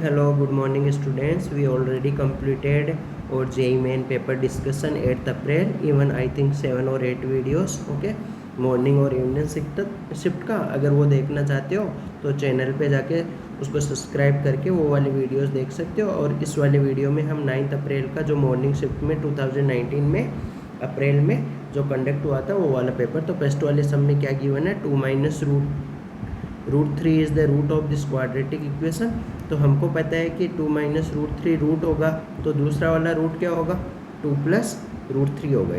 Hello, good morning students. We already completed our JEE main paper discussion 8th April. Even I think 7 or 8 videos. Okay, morning और evening shift का अगर वो देखना चाहते हो तो चैनल पे जाके उसको सब्सक्राइब करके वो वाली वीडियोस देख सकते हो। और इस वाले वीडियो में हम 9th अप्रैल का जो मॉर्निंग शिफ्ट में 2019 में अप्रैल में जो कंडक्ट हुआ था वो वाला पेपर। तो फर्स्ट वाले सम में क्या गिवन है, 2 minus root three is the root of this quadratic equation. तो हमको पता है कि 2 माइनस रूट थ्री रूट होगा, तो दूसरा वाला रूट क्या होगा, 2 प्लस रूट थ्री होगा।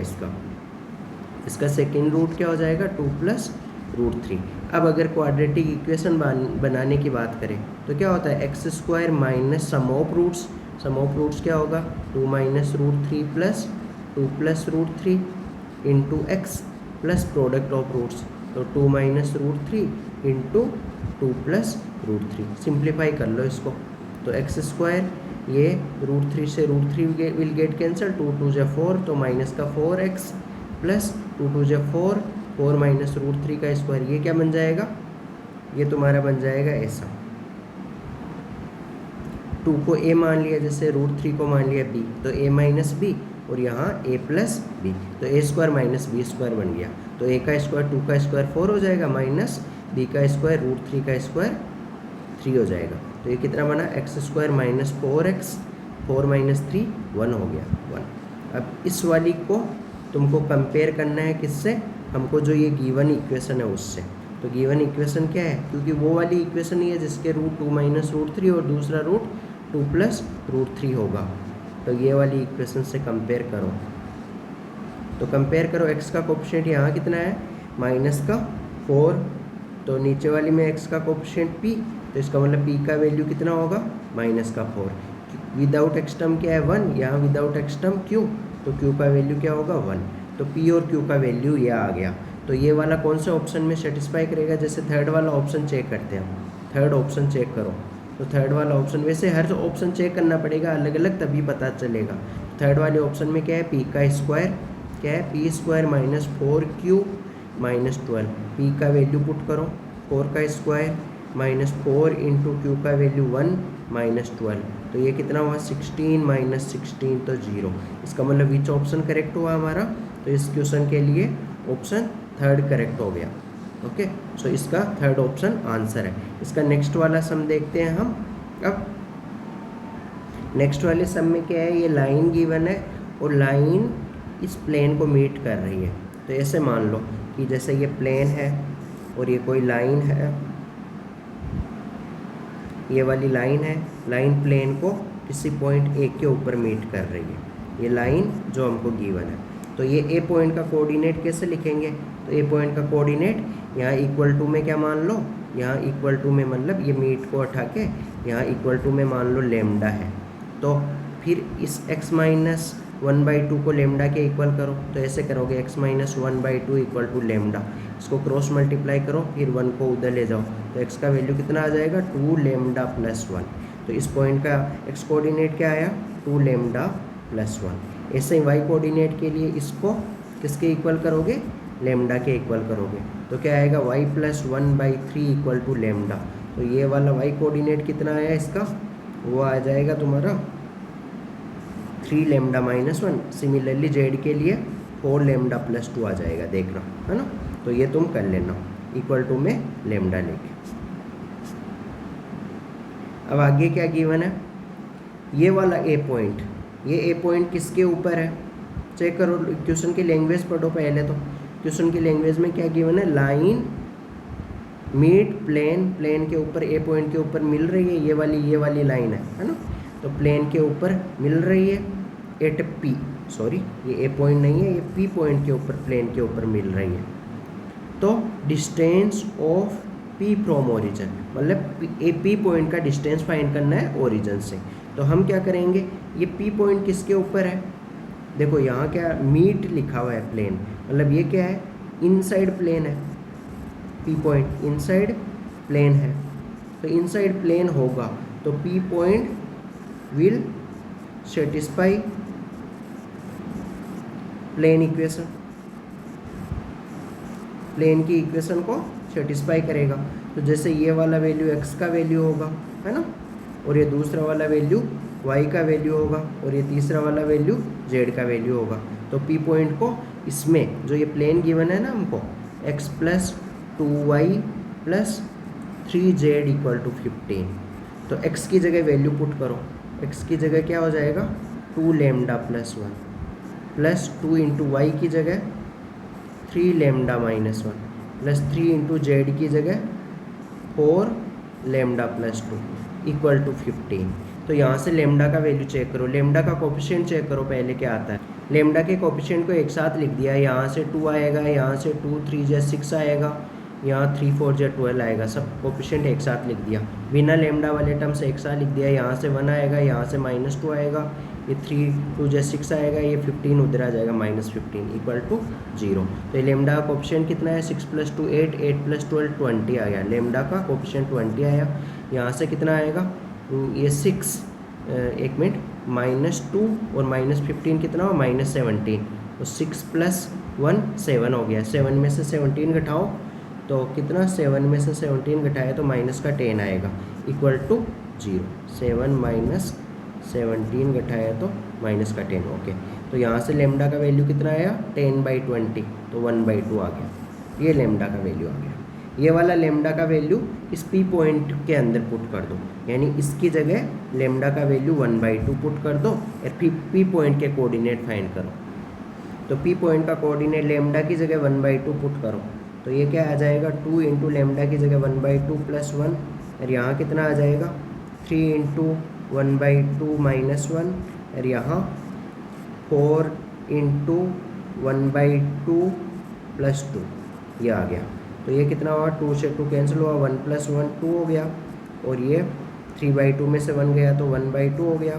इसका सेकेंड रूट क्या हो जाएगा, 2 प्लस रूट थ्री। अब अगर क्वाड्रेटिक इक्वेशन बनाने की बात करें तो क्या होता है, x square minus sum of roots क्या होगा, 2 minus root three plus 2 plus root three into x plus product of roots. तो 2 minus root three into 2 plus root three. Simplify कर लो इसको, तो एक्स स्क्वायर ये रूट थ्री से root three will get cancel, 2 2 जा 4 तो माइनस का 4x प्लस 2 2 जा 4, 4 माइनस रूट थ्री का स्क्वायर, ये क्या बन जाएगा, ये तुम्हारा बन जाएगा ऐसा। 2 को a मान लिया, जैसे रूट थ्री को मान लिया b, तो a माइनस बी और यहाँ a प्लस बी, तो a square minus b square बन गया। तो a का स्क्वायर 2 का स्क्वायर 4 हो जाएगा, माइनस b का स्क्वायर रूट थ्री का स्क्वायर 3 हो जाएगा। तो ये कितना बना, x square minus 4x, 4 minus 3 1 हो गया 1। अब इस वाली को तुमको कंपेयर करना है किससे, हमको जो ये गिवन इक्वेशन है उससे। तो गिवन इक्वेशन क्या है, क्योंकि वो वाली इक्वेशन ही है जिसके रूट 2 माइनस रूट थ्री और दूसरा रूट 2 प्लस रूट थ्री होगा। तो ये वाली इक्वेशन से कंपेयर करो, तो कंपेयर करो, x का कोफिशिएंट यहाँ कितना है, माइनस का 4, तो नीचे वाली में x का कोफिशिएंट p, तो इसका मतलब p का वैल्यू कितना होगा, माइनस का 4। विदाउट x टर्म क्या है 1, यहाँ विदाउट x टर्म q, तो q का वैल्यू क्या होगा 1। तो p और q का वैल्यू ये आ गया। तो ये वाला कौन से ऑप्शन में सेटिस्फाई करेगा, जैसे थर्ड वाला ऑप्शन चेक करते हैं हम, थर्ड ऑप्शन चेक करो। तो थर्ड वाला ऑप्शन, वैसे हर ऑप्शन चेक करना पड़ेगा अलग अलग, तभी पता चलेगा। थर्ड वाले ऑप्शन में क्या है, p का स्क्वायर क्या है, P square minus 4q minus 12, P का वैल्यू पुट करो, 4 का स्क्वायर माइनस 4 इंटू क्यू का वैल्यू 1 माइनस 12, तो ये कितना हुआ 16 माइनस 16 तो 0। इसका मतलब विच ऑप्शन करेक्ट हुआ हमारा, तो इस क्वेश्चन के लिए ऑप्शन थर्ड करेक्ट हो गया। ओके, सो इसका थर्ड ऑप्शन आंसर है। इसका नेक्स्ट वाला सम देखते हैं हम। अब नेक्स्ट वाले सम में क्या है, ये लाइन गिवन है और लाइन इस प्लेन को मीट कर रही है। तो ऐसे मान लो कि जैसे ये प्लेन है और ये कोई लाइन है, ये वाली लाइन है, लाइन प्लेन को किसी पॉइंट ए के ऊपर मीट कर रही है, ये लाइन जो हमको गिवन है। तो ये ए पॉइंट का कोऑर्डिनेट कैसे लिखेंगे, तो ए पॉइंट का कोऑर्डिनेट यहाँ इक्वल टू में क्या मान लो, यहाँ इक्वल टू में मतलब ये मीट को हटा के यहाँ इक्वल टू में मान लो लेमडा है। तो फिर इस x माइनस 1/2 को लेमडा के इक्वल करो, तो ऐसे करोगे x minus 1/2 equal to lambda, इसको क्रॉस मल्टीप्लाई करो, फिर 1 को उधर ले जाओ, तो x का वैल्यू कितना आ जाएगा 2 लेमडा प्लस 1। तो इस पॉइंट का x कोऑर्डिनेट क्या आया 2 लेमडा प्लस 1। ऐसे ही y कोऑर्डिनेट के लिए इसको किसके इक्वल करोगे, लेमडा के इक्वल करोगे, तो क्या आएगा y plus 1/3 equal to lambda. तो ये वाला y कोऑर्डिनेट कितना आया इसका, वो आ जाएगा तुम्हारा 3 लेमडा माइनस 1। सिमिलरली जेड के लिए 4 लेमडा प्लस 2 आ जाएगा, देखना है ना। तो ये तुम कर लेना इक्वल टू में लेमडा लेके। अब आगे क्या गिवन है, ये वाला ए पॉइंट, ये ए पॉइंट किसके ऊपर है, चेक करो, क्वेश्चन की लैंग्वेज पढ़ो पहले। तो क्वेश्चन की लैंग्वेज में क्या गिवन है, लाइन मीट प्लेन, प्लेन के ऊपर ए पॉइंट के ऊपर मिल रही है, ये वाली लाइन है ना। तो प्लेन के ऊपर मिल रही है एट पी, सॉरी ये ए पॉइंट नहीं है, ये पी पॉइंट के ऊपर प्लेन के ऊपर मिल रही है। तो distance of P from origin, मतलब ए पी पॉइंट का डिस्टेंस फाइंड करना है ओरिजिन से। तो हम क्या करेंगे, ये पी पॉइंट किसके ऊपर है, देखो यहाँ क्या मीट लिखा हुआ है प्लेन, मतलब ये क्या है इनसाइड प्लेन है, पी पॉइंट इनसाइड प्लेन है। तो इनसाइड प्लेन होगा तो P point will satisfy plane equation, plane की इक्वेशन को सेटिस्फाई करेगा। तो जैसे ये वाला वैल्यू x का वैल्यू होगा, है ना, और ये दूसरा वाला वैल्यू y का वैल्यू होगा और ये तीसरा वाला वैल्यू z का वैल्यू होगा। तो P पॉइंट को इसमें जो ये प्लेन गिवन है ना हमको x plus 2y plus 3z इक्वल टू 15, तो x की जगह वैल्यू पुट करो। x की जगह क्या हो जाएगा 2 lambda plus 1 plus 2 into y की जगह 3 lambda minus 1 plus 3 into z की जगह 4 लेमडा प्लस 2 इक्वल टू 15। तो यहाँ से लेमडा का वैल्यू चेक करो, लेमडा का कोफिशिएंट चेक करो पहले क्या आता है। लेमडा के कोफिशिएंट को एक साथ लिख दिया, यहाँ से 2 आएगा, यहाँ से 2 3 जे 6 आएगा, यहाँ 3 4 जे 12 आएगा, सब कोफिशिएंट एक साथ लिख दिया। बिना लेमडा वाले टर्म से एक साथ लिख दिया, यहाँ से 1 आएगा, यहाँ से -2 आएगा, ये 3 2 जे 6 आएगा, ये 15 उधर आ जाएगा -15 इक्वल टू 0। तो ये लेमडा का कोफिशिएंट कितना है 6 + 2 8, 8 + 12 20 आ गया, लेमडा का कोफिशिएंट 20 आया। यहाँ से कितना आएगा ये 6 एक मिनट -2 और -15 कितना हो -17, तो 6 + 1 7 हो गया। 7 में से 17 घटाओ तो कितना 7 में से 17 घटाए तो माइनस का 10 आएगा इक्वल टू 0। 7 माइनस 17 घटाया तो माइनस का 10 ओके। तो यहाँ से लेमडा का वैल्यू कितना आया 10/20, तो 1/2 आ गया, ये लेमडा का वैल्यू आ गया। ये वाला लेमडा का वैल्यू इस पी पॉइंट के अंदर पुट कर दो, यानी इसकी जगह लेमडा का वैल्यू 1/2 पुट कर दो और पी पॉइंट के कोऑर्डिनेट फाइंड करो। तो पी पॉइंट का कोऑर्डिनेट लेमडा की जगह 1/2 पुट करो, तो ये क्या आ जाएगा 2 इंटू लेमडा की जगह 1/2 + 1 और यहाँ कितना आ जाएगा 3 इंटू 1/2 -1 और यहाँ 4 इंटू 1/2 + 2 ये आ गया। तो ये कितना हुआ 2 से 2 कैंसिल हुआ, 1 + 1 2 हो गया और ये 3/2 में से 1 गया तो 1/2 हो गया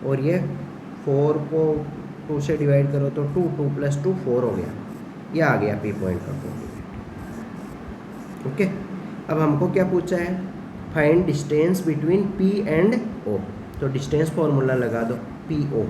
और ये 4 को 2 से डिवाइड करो तो 2 2 + 2 4 हो गया। ये आ गया पी पॉइंट का कोऑर्डिनेट ओके। अब हमको क्या पूछा है find distance between P and O, तो डिस्टेंस फॉर्मूला लगा दो P O,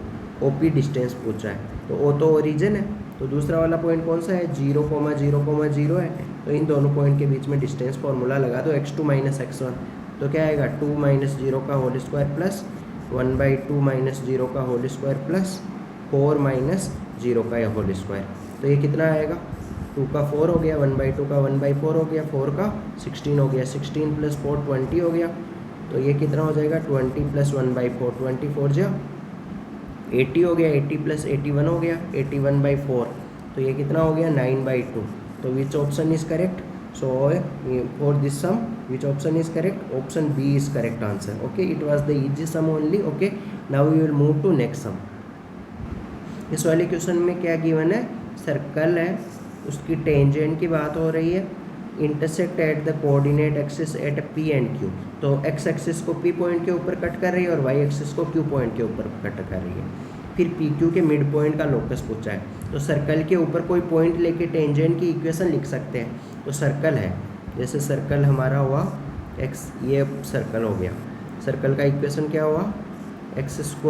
O P distance पूछा है, तो ओ तो ओरिजिन है, तो दूसरा वाला पॉइंट कौन सा है 0, 0, 0 है, तो इन दोनों पॉइंट के बीच में डिस्टेंस फार्मूला लगा दो x2 - x1, तो क्या आएगा 2 - 0 का होल स्क्वायर प्लस 1/2 - 0 का होल स्क्वायर प्लस 4 - 0 का होल स्क्वायर। तो ये कितना आएगा 2 का 4 हो गया, 1/2 का 1/4 हो गया, 4 का 16 हो गया, 16 + 4 20 हो गया। तो ये कितना हो जाएगा 20 + 1/4 24 जा 80 हो गया, 80 + 81 हो गया 81/4, तो ये कितना हो गया 9/2। तो which option is correct, so for this sum which option is correct, option B is correct answer okay. It was the easy sum only okay. Now we will move to next sum. इस वाले question में क्या given है circle है, उसकी tangent की बात हो रही है, intersect at the coordinate axis at P and Q, तो एक्स एक्सिस को पी पॉइंट के ऊपर कट कर रही है और वाई एक्सिस को क्यू पॉइंट के ऊपर कट कर रही है। फिर पी क्यू के मिड पॉइंट का लोकस पूछा है, तो सर्कल के ऊपर कोई पॉइंट लेके टेंजेंट की इक्वेशन लिख सकते हैं। तो सर्कल है, जैसे सर्कल हमारा हुआ एक्स, ये सर्कल हो गया, सर्कल का इक्वेशन क्या हुआ x² +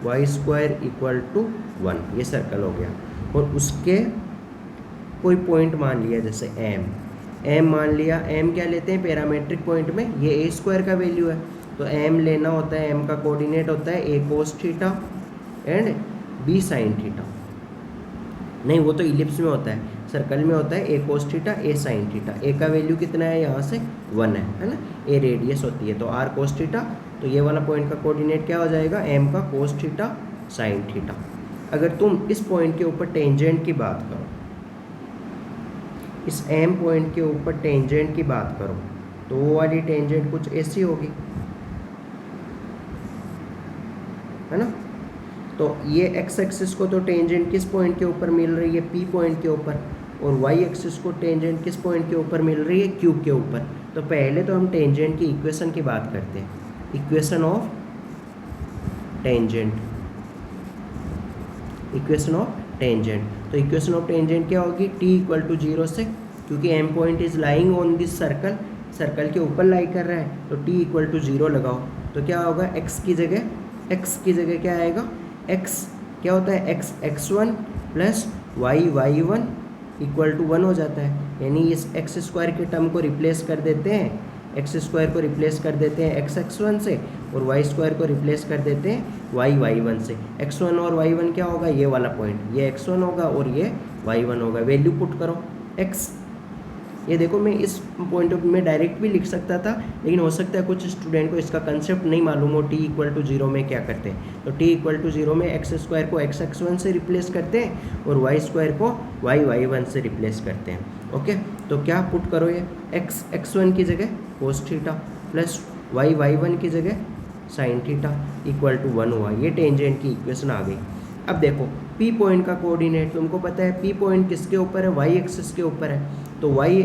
y² = 1, ये सर्कल हो गया। और उसके कोई पॉइंट मान लिया जैसे m मान लिया, m क्या लेते हैं पैरामेट्रिक पॉइंट में, ये a² का वैल्यू है, तो m लेना होता है, m का कोऑर्डिनेट होता है a cos theta and b sin theta, नहीं वो तो इलिप्स में होता है, सर्कल में होता है a cos theta a sin theta. a का वैल्यू कितना है यहाँ से 1 है ना, a रेडियस होती है, तो r cos थीटा, तो ये वाला पॉइंट का कोऑर्डिनेट क्या हो जाएगा m का cos थीटा sin थीटा। अगर तुम इस पॉइंट के ऊपर टेंजेंट की बात करो, इस m पॉइंट के ऊपर टेंजेंट की बात करो, तो वो वाली टेंजेंट कुछ ऐसी होगी है ना। तो ये x एक्सिस को तो टेंजेंट किस पॉइंट के ऊपर मिल रही है p पॉइंट के ऊपर, और y एक्सिस को टेंजेंट किस पॉइंट के ऊपर मिल रही है q के ऊपर। तो पहले तो हम टेंजेंट की इक्वेशन की बात करते हैं, equation of tangent, equation of tangent. तो इक्वेशन ऑफ टेंजेंट क्या होगी t = 0 से, क्योंकि m point is lying on this circle, circle के ऊपर लाई कर रहा है, तो t = 0 लगाओ, तो क्या होगा x की जगह क्या आएगा, x क्या होता है x1 + y1 = 1 हो जाता है, यानी इस x² के टर्म को रिप्लेस कर देते हैं एक्स स्क्वायर को रिप्लेस कर देते हैं एक्स एक्स वन से और वाई स्क्वायर को रिप्लेस कर देते हैं वाई वाई वन से। एक्स वन और वाई वन क्या होगा, ये वाला पॉइंट, ये एक्स वन होगा और ये वाई वन होगा। वैल्यू पुट करो एक्स, ये देखो मैं इस पॉइंट ऑफ व्यू में डायरेक्ट भी लिख सकता था, लेकिन हो सकता है कुछ स्टूडेंट को इसका कंसेप्ट नहीं मालूम हो। टी इक्वल टू जीरो में क्या करते हैं, तो टी इक्वल टू जीरो में एक्स स्क्वायर को एक्स एक्स वन से रिप्लेस करते हैं और वाई स्क्वायर को वाई वाई वन से रिप्लेस करते हैं। ओके, तो क्या पुट करो, ये एक्स एक्स वन की जगह cos theta plus y y one की जगह साइन थीटा इक्वल टू 1 हुआ। ये टेंजेंट की इक्वेशन आ गई। अब देखो पी पॉइंट का कोऑर्डिनेट तुमको पता है, पी पॉइंट किसके ऊपर है, वाई एक्सिस के ऊपर है। तो वाई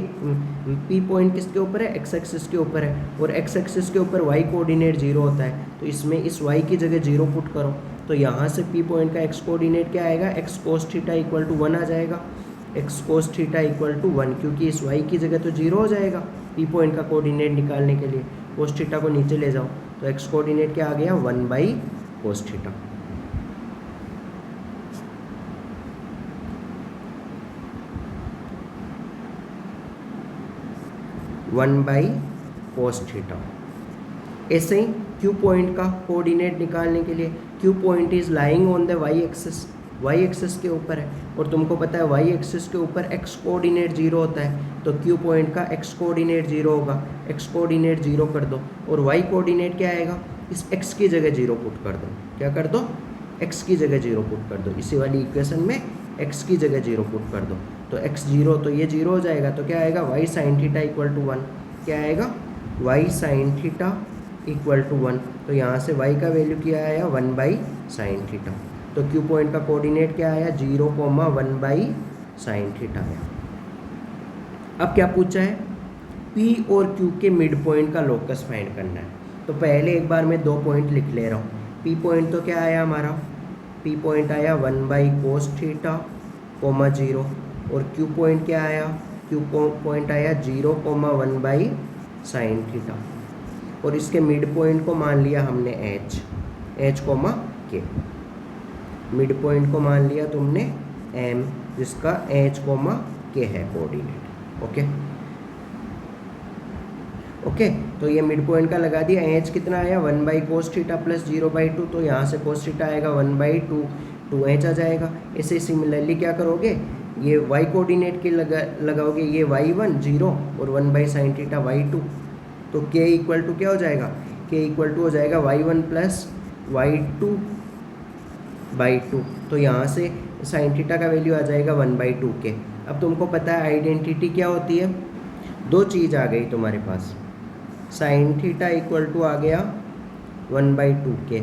पी पॉइंट किसके ऊपर है, एक्स एक्सिस के ऊपर है, और एक्स एक्सिस के ऊपर वाई कोऑर्डिनेट 0 होता है। तो इसमें इस वाई की जगह 0 पुट करो, तो यहाँ से पी पॉइंट का एक्स कोऑर्डिनेट क्या आएगा, x cos theta equal to 1 आ जाएगा। X cos theta equal to 1, क्योंकि इस वाई की जगह तो 0 हो जाएगा पी पॉइंट का कोऑर्डिनेट निकालने के लिए। कोस थीटा को नीचे ले जाओ, तो एक्स कोऑर्डिनेट क्या आ गया, 1 by cos theta. One by cos theta. ऐसे ही क्यू पॉइंट का कोऑर्डिनेट निकालने के लिए, Q point is lying on the y axis, y axis के ऊपर है, और तुमको पता है वाई एक्सिस के ऊपर एक्स कोऑर्डिनेट 0 होता है। तो क्यू पॉइंट का एक्स कोऑर्डिनेट 0 होगा, एक्स कोऑर्डिनेट 0 कर दो, और वाई कोऑर्डिनेट क्या आएगा, इस एक्स की जगह 0 पुट कर दो। क्या कर दो, एक्स की जगह 0 पुट कर दो। इसी वाली इक्वेशन में एक्स की जगह 0 पुट कर दो, तो एक्स 0, तो ये 0 हो जाएगा। तो क्या आएगा, y sine theta equal to 1। क्या आएगा, y sine theta equal to 1। तो यहाँ से वाई का वैल्यू क्या आया, 1 बाई साइन थीटा। तो क्यू पॉइंट का कोऑर्डिनेट क्या आया, 0,1 बाई साइन थीटा आया। अब क्या पूछा है, पी और क्यू के मिड पॉइंट का लोकस फाइंड करना है। तो पहले एक बार मैं 2 पॉइंट लिख ले रहा हूँ। पी पॉइंट तो क्या आया हमारा, पी पॉइंट आया 1 बाई कोस थीटा, 0, और क्यू पॉइंट क्या आया, क्यू पॉइंट आया 0,1 बाई साइन थीटा, और इसके मिड पॉइंट को मान लिया हमने एच, एच कोमा के। मिड पॉइंट को मान लिया तुमने एम, जिसका एच कोमा के है कोऑर्डिनेट। ओके ओके, तो ये मिड पॉइंट का लगा दिया। एच कितना आया, 1 बाई कोस थीटा प्लस 0/2, तो यहाँ से कोस थीटा आएगा 1/2, 2h आ जाएगा। इसे सिमिलरली क्या करोगे, ये y कोऑर्डिनेट के लगाओगे, ये y1 0 और 1 बाई साइन थीटा y2, तो k इक्वल टू क्या हो जाएगा, k इक्वल टू हो जाएगा y1 प्लस y2/2। तो यहाँ से साइन थीटा का वैल्यू आ जाएगा 1/2 के। अब तुमको पता है आइडेंटिटी क्या होती है, 2 चीज़ आ गई तुम्हारे पास, साइन थीटा इक्वल टू आ गया 1/2 के,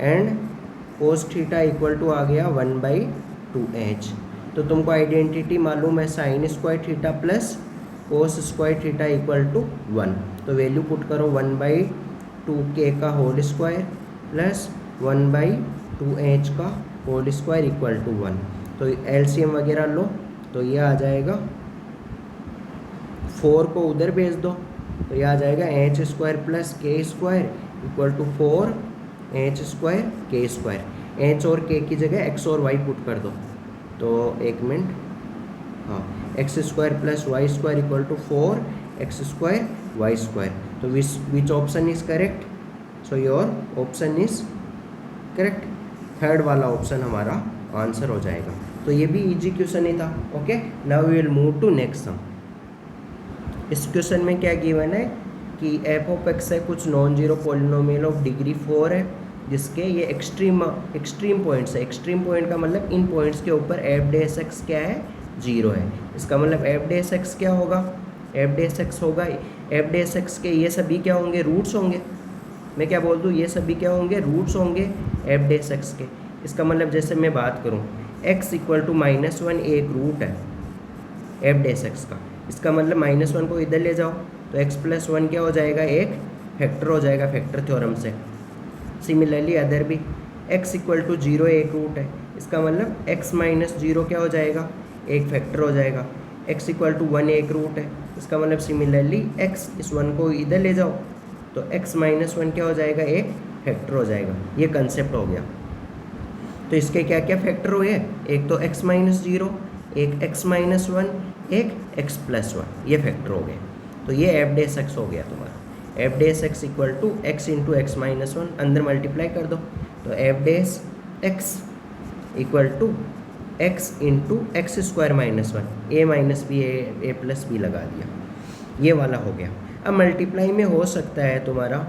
and cos theta equal to आ गया 1/2h। तो तुमको आइडेंटिटी मालूम है, sine square theta plus cos square theta equal to 1। तो वैल्यू पुट करो 1/2k का होल स्क्वायर प्लस 1/2h का होल स्क्वायर इक्वल टू 1। तो एलसीएम वगैरह लो, तो ये आ जाएगा, 4 को उधर भेज दो, तो ये आ जाएगा h square plus k square equal to 4h square k square. h और k की जगह x और y पुट कर दो, तो 1 मिनट, हाँ, X square plus Y square equal to 4x square Y square. तो which option is correct, so your option is correct, third वाला ऑप्शन हमारा आंसर हो जाएगा। तो ये भी इजी क्वेश्चन ही था। Okay, now we will move to next sum. इस क्वेश्चन में क्या गिवन है कि एफ ऑफ एक्स है कुछ non zero polynomial of degree 4 है, जिसके ये एक्सट्रीम पॉइंट्स है। एक्सट्रीम पॉइंट का मतलब इन पॉइंट्स के ऊपर एफ डैश एक्स क्या है, 0 है। इसका मतलब एफ डैश एक्स क्या होगा, एफ डैश एक्स होगा, एफ डैश एक्स के ये सभी क्या होंगे, रूट्स होंगे। मैं क्या बोल दूँ, ये सभी क्या होंगे, रूट्स होंगे एफ डैश एक्स के। इसका मतलब जैसे मैं बात करूँ, x इक्वल टू -1 एक रूट है एफ डैश एक्स का। इसका मतलब -1 को इधर ले जाओ, तो x प्लस 1 क्या हो जाएगा, एक फैक्टर हो जाएगा फैक्टर थ्योरम से। सिमिलरली अदर भी, x इक्वल टू 0 एक रूट है, इसका मतलब x माइनस 0 क्या हो जाएगा, एक फैक्टर हो जाएगा। x इक्वल टू 1 एक रूट है, इसका मतलब सिमिलरली x इस 1 को इधर ले जाओ, तो x माइनस 1 क्या हो जाएगा, एक फैक्टर हो जाएगा। ये कंसेप्ट हो गया। तो इसके क्या क्या फैक्टर हुए, एक तो x माइनस 0, एक x माइनस 1, एक x प्लस 1, ये फैक्टर हो गए। तो ये एफ डेस एक्स हो गया तुम्हारा। F dash x equal to x into x minus one, अंदर मल्टीप्लाई कर दो, तो f dash x equal to x into x square minus one, A minus B, A plus B लगा दिया, ये वाला हो गया। अब मल्टीप्लाई में हो सकता है तुम्हारा,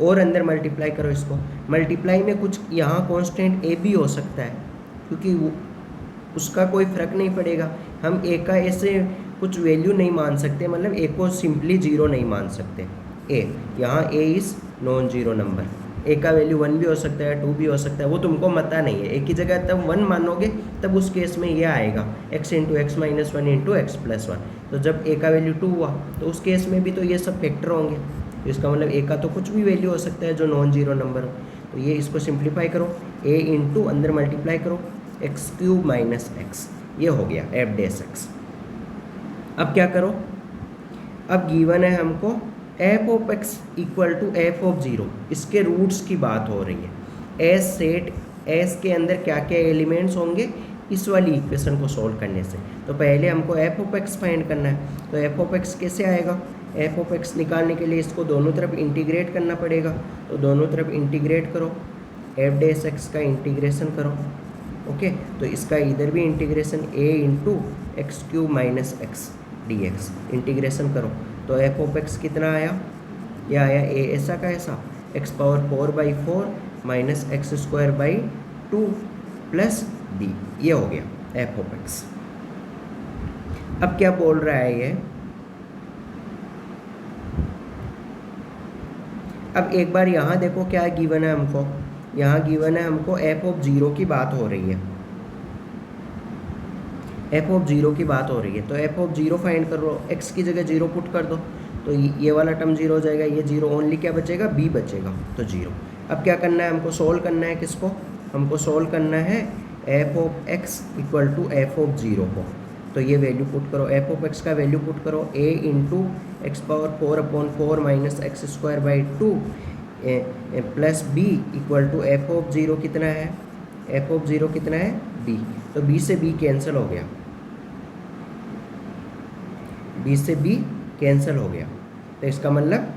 और अंदर मल्टीप्लाई करो इसको, मल्टीप्लाई में कुछ यहाँ कांस्टेंट ए भी हो सकता है, क्योंकि उसका कोई फ़र्क नहीं पड़ेगा। हम ए का ऐसे कुछ वैल्यू नहीं मान सकते, मतलब ए को सिंपली जीरो नहीं मान सकते। ए यहाँ A is non zero number, A का वैल्यू 1 भी हो सकता है, 2 भी हो सकता है, वो तुमको पता नहीं है। एक की जगह तब 1 मानोगे तब उस केस में ये आएगा x into x minus one into x plus one. तो जब ए का वैल्यू 2 हुआ तो उस केस में भी तो ये सब फैक्टर होंगे, तो इसका मतलब ए का तो कुछ भी वैल्यू हो सकता है जो नॉन जीरो नंबर हो। तो ये इसको सिंप्लीफाई करो, ए इंटू अंदर मल्टीप्लाई करो एक्स क्यूब माइनस एक्स, ये हो गया एफ डेस एक्स। अब क्या करो, अब गिवन है हमको f of x equal to F of zero, इसके रूट्स की बात हो रही है। एस सेट एस के अंदर क्या क्या एलिमेंट्स होंगे इस वाली इक्वेशन को सॉल्व करने से। तो पहले हमको एफ ऑफ एक्स फाइंड करना है, तो एफ ऑफ एक्स कैसे आएगा, एफ ऑफ एक्स निकालने के लिए इसको दोनों तरफ इंटीग्रेट करना पड़ेगा। तो दोनों तरफ इंटीग्रेट करो, एफ डेस एक्स का इंटीग्रेशन करो, ओके। तो इसका इधर भी integration A into X cube minus X D X integration करो। तो एफ ऑफ एक्स कितना आया, ये आया ए ऐसा का ऐसा x power 4/4 minus X square by 2 plus D, ये हो गया एफ ऑफ एक्स। अब क्या बोल रहा है ये, अब एक बार यहाँ देखो क्या गिवन है हमको, यहाँ गिवन है हमको एफ ऑफ जीरो की बात हो रही है, एफ ऑफ जीरो की बात हो रही है। तो एफ ऑफ जीरो फाइंड कर लो, एक्स की जगह जीरो पुट कर दो, तो ये वाला टर्म जीरो हो जाएगा, ये जीरो, ओनली क्या बचेगा, बी बचेगा, तो जीरो। अब क्या करना है हमको, सोल्व करना है किसको, हमको सोल्व करना है F of x equal to F of zero को। तो ये वैल्यू पुट करो, एफ ऑफ एक्स का वैल्यू पुट करो, A into X power 4/4 minus X square by 2 प्लस B equal to F of zero कितना है, एफ ऑफ जीरो कितना है, बी। तो बी से बी कैंसिल हो गया, बी से बी कैंसिल हो गया, तो इसका मतलब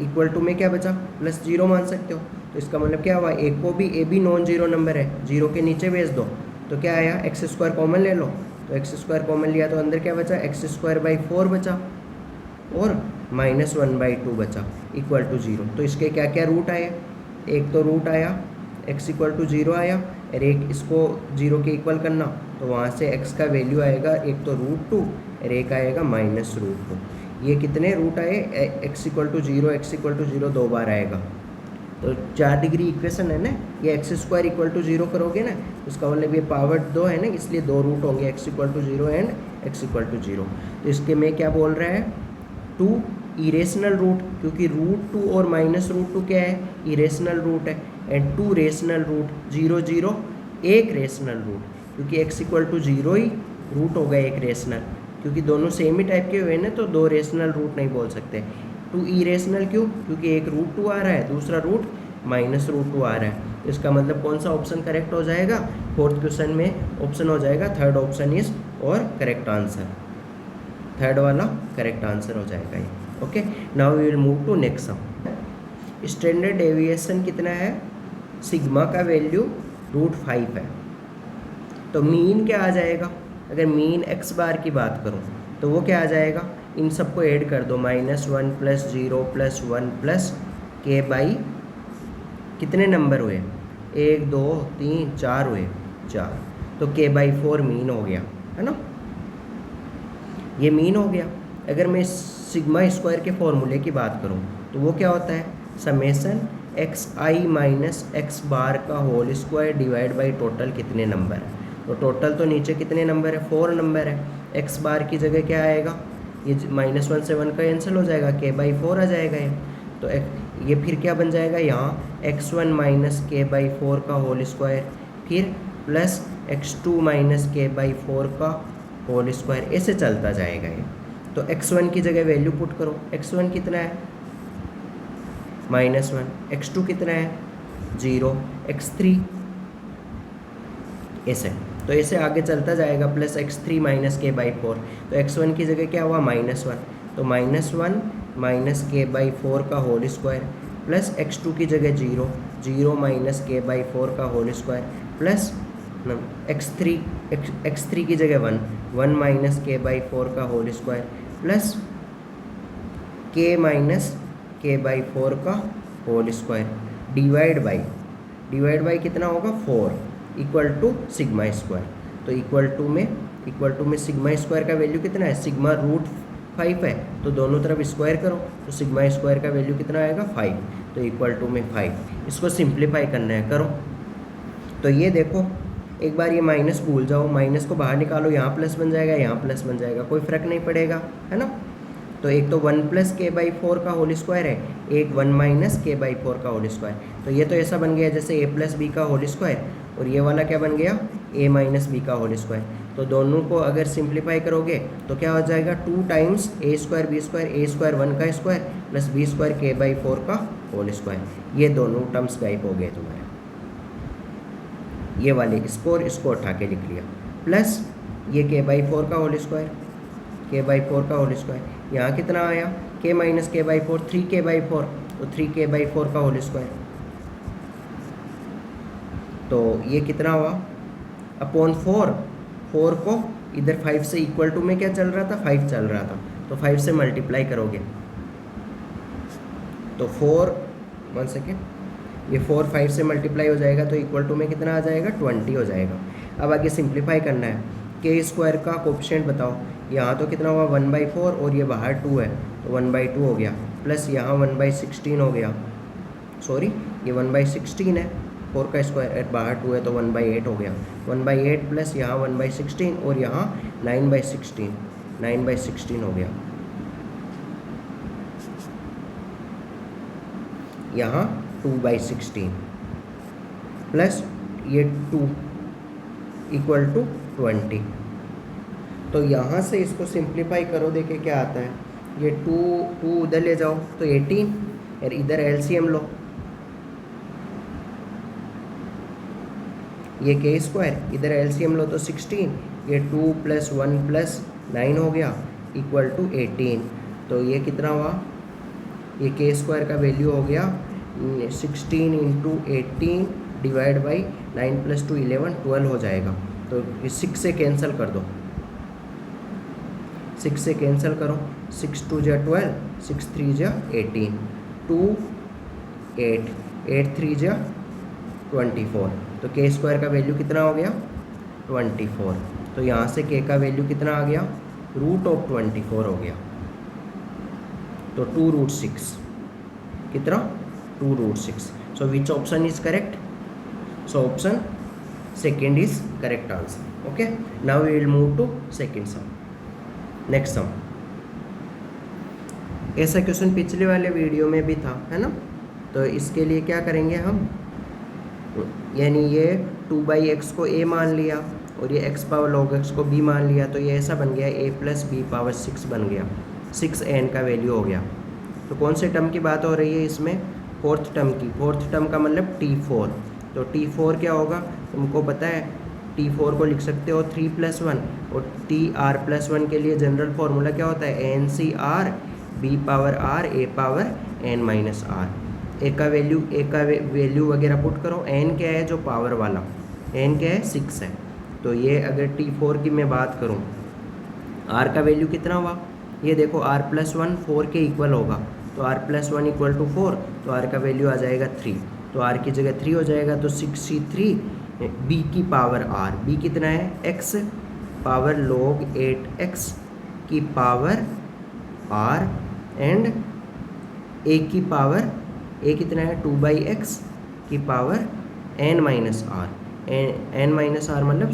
इक्वल टू में क्या बचा, प्लस जीरो मान सकते हो। तो इसका मतलब क्या हुआ, एक को भी, ए भी नॉन जीरो नंबर है, जीरो के नीचे भेज दो, तो क्या आया, एक्स स्क्वायर कॉमन ले लो, तो एक्स स्क्वायर कॉमन लिया तो अंदर क्या बचा, एक्स स्क्वायर बाई 4 बचा और माइनस 1/2 बचा इक्वल टू जीरो। तो इसके क्या क्या रूट आए, एक तो रूट आया एक्स इक्वल टू जीरो आया, और एक इसको जीरो के इक्वल करना, तो वहाँ से एक्स का वैल्यू आएगा एक तो √2 और एक आएगा -√2। ये कितने रूट आए, x equal to zero, x equal to zero 2 बार आएगा, तो 4 डिग्री इक्वेशन है ना, ये x square equal to zero करोगे ना, उसका मतलब ये पावर 2 है ना, इसलिए 2 रूट होंगे, x equal to zero and x equal to zero. तो इसके में क्या बोल रहा है, 2 इरेशनल रूट, क्योंकि √2 और -√2 क्या है, इरेशनल रूट है, एंड 2 रेशनल रूट, 0 0 एक रेशनल रूट, क्योंकि x इक्वल टू जीरो ही रूट होगा एक रेशनल, क्योंकि दोनों सेम ही टाइप के हुए ना, तो 2 रेशनल रूट नहीं बोल सकते। 2 इरेशनल क्यों, क्योंकि एक √2 आ रहा है, दूसरा रूट -√2 आ रहा है। तो इसका मतलब कौन सा ऑप्शन करेक्ट हो जाएगा, फोर्थ क्वेश्चन में ऑप्शन हो जाएगा थर्ड ऑप्शन इज और करेक्ट आंसर, थर्ड वाला करेक्ट आंसर हो जाएगा ये। Okay, now we will move to next sum. Standard deviation कितना है, सिग्मा का वैल्यू √5 है, तो मीन क्या आ जाएगा, अगर मीन x बार की बात करूं तो वो क्या आ जाएगा, इन सबको ऐड कर दो, -1 + 0 + 1 + k बाई कितने नंबर हुए, 1 2 3 4 हुए, 4, तो k बाई 4 मीन हो गया, है ना, ये मीन हो गया। अगर मैं सिग्मा स्क्वायर के फॉर्मूले की बात करूं तो वो क्या होता है, summation xi minus x bar का whole square divide by total कितने नंबर है। तो टोटल तो नीचे कितने नंबर है, 4 नंबर है, x बार की जगह क्या आएगा, ये -1 से 1 का कैंसिल हो जाएगा, k बाई 4 आ जाएगा ये। तो ये फिर क्या बन जाएगा, यहाँ x1 माइनस k बाई 4 का होल स्क्वायर, फिर plus x2 minus k by 4 का होल स्क्वायर, ऐसे चलता जाएगा ये। तो x1 की जगह वैल्यू पुट करो, x1 कितना है -1, x2 कितना है 0, x3 ऐसे, तो ऐसे आगे चलता जाएगा, plus x3 minus k by 4। तो x1 की जगह क्या हुआ, -1, तो -1 माइनस के बाई 4 का होल स्क्वायर प्लस x2 की जगह 0, 0 माइनस के बाई 4 का होल स्क्वायर प्लस x3 की जगह 1, 1 माइनस के बाई 4 का whole square plus k minus k by 4 का होल स्क्वायर डिवाइड बाई कितना होगा 4 इक्वल टू सिग्मा स्क्वायर। तो इक्वल टू में सिग्मा स्क्वायर का वैल्यू कितना है, सिग्मा रूट 5 है, तो दोनों तरफ स्क्वायर करो तो सिग्मा स्क्वायर का वैल्यू कितना आएगा 5, तो इक्वल टू में 5। इसको सिंप्लीफाई करना है, करो। तो ये देखो एक बार ये माइनस भूल जाओ, माइनस को बाहर निकालो, यहाँ प्लस बन जाएगा, यहाँ प्लस बन जाएगा, कोई फ़र्क नहीं पड़ेगा, है ना। तो एक तो 1 प्लस के बाई 4 का होल स्क्वायर है, एक 1 माइनस के बाई 4 का होल स्क्वायर। तो ये तो ऐसा बन गया जैसे a प्लस बी का होल स्क्वायर, और ये वाला क्या बन गया a माइनस बी का होल स्क्वायर। तो दोनों को अगर सिंप्लीफाई करोगे तो क्या हो जाएगा 2 times a square B square, a square 1 का स्क्वायर प्लस b स्क्वायर के बाई 4 का होल स्क्वायर। ये दोनों टर्म्स गायब हो गए तुम्हारे, ये वाले इसको उठा के लिख लिया, प्लस ये के बाई 4 का होल स्क्वायर, के बाई 4 का होल स्क्वायर। यहाँ कितना आया के माइनस के बाई 4, 3 के बाई 4, तो 3 के बाई 4 का होल स्क्वायर। तो ये कितना हुआ अपॉन 4 को इधर 5 से इक्वल टू में क्या चल रहा था 5 चल रहा था, तो 5 से मल्टीप्लाई करोगे तो 1 सेकेंड, ये 4 5 से मल्टीप्लाई हो जाएगा तो इक्वल टू में कितना आ जाएगा 20 हो जाएगा। अब आगे सिंप्लीफाई करना है, के स्क्वायर का कोफिशिएंट बताओ। यहाँ तो कितना हुआ 1/4 और ये बाहर 2 है तो 1/2 हो गया, प्लस यहाँ 1/16 हो गया, सॉरी ये 1/16 है, 4 का स्क्वायर बाहर 2 है तो 1/8 हो गया, 1/8 प्लस यहाँ 1/16 और यहाँ 9/16 हो गया, यहाँ 2/16 प्लस ये 2 इक्वल टू 20। तो यहाँ से इसको सिंप्लीफाई करो, देखे क्या आता है। ये 2 उधर ले जाओ तो 18 और इधर एलसीएम लो, ये के स्क्वायर इधर एलसीएम लो तो 16, ये 2 + 1 + 9 हो गया इक्वल टू 18। तो ये कितना हुआ, ये के स्क्वायर का वैल्यू हो गया 16 × 18 डिवाइड बाई 9 + 2 11, 12 हो जाएगा। तो 6 से कैंसिल कर दो, 6 से कैंसिल करो, 6 2 = 12, 6 3 = 18, 2 8, 8 3 = 24। तो के स्क्वायर का वैल्यू कितना हो गया 24। तो यहाँ से के का वैल्यू कितना आ गया √24 हो गया। तो 2√6 कितना 2√6। So which option is correct, so option second is correct answer. Okay, now we will move to second sum. Next sum, ऐसा क्वेश्चन पिछले वाले वीडियो में भी था, है ना। तो इसके लिए क्या करेंगे हम, यानी ये 2/x को a मान लिया और ये x पावर log x को b मान लिया, तो ये ऐसा बन गया a + b पावर 6 बन गया, 6n का वैल्यू हो गया। तो कौन से टर्म की बात हो रही है इसमें, फोर्थ टर्म की। फोर्थ टर्म का मतलब t4। तो t4 क्या होगा तुमको पता है, t4 को लिख सकते हो 3 + 1, और tr+1 के लिए जनरल फार्मूला क्या होता है NCR, b power r a power n-r। ए का वैल्यू वगैरह पुट करो, n क्या है जो पावर वाला, n क्या है 6 है। तो ये अगर t4 की मैं बात करूँ, r का वैल्यू कितना हुआ, ये देखो r+1 4 के इक्वल होगा, तो r+1 = 4, तो r का वैल्यू आ जाएगा 3, तो r की जगह 3 हो जाएगा, तो 63 b की पावर r, b कितना है x पावर log 8x की पावर r एंड a की पावर a कितना है 2/x की पावर n-r, n-r मतलब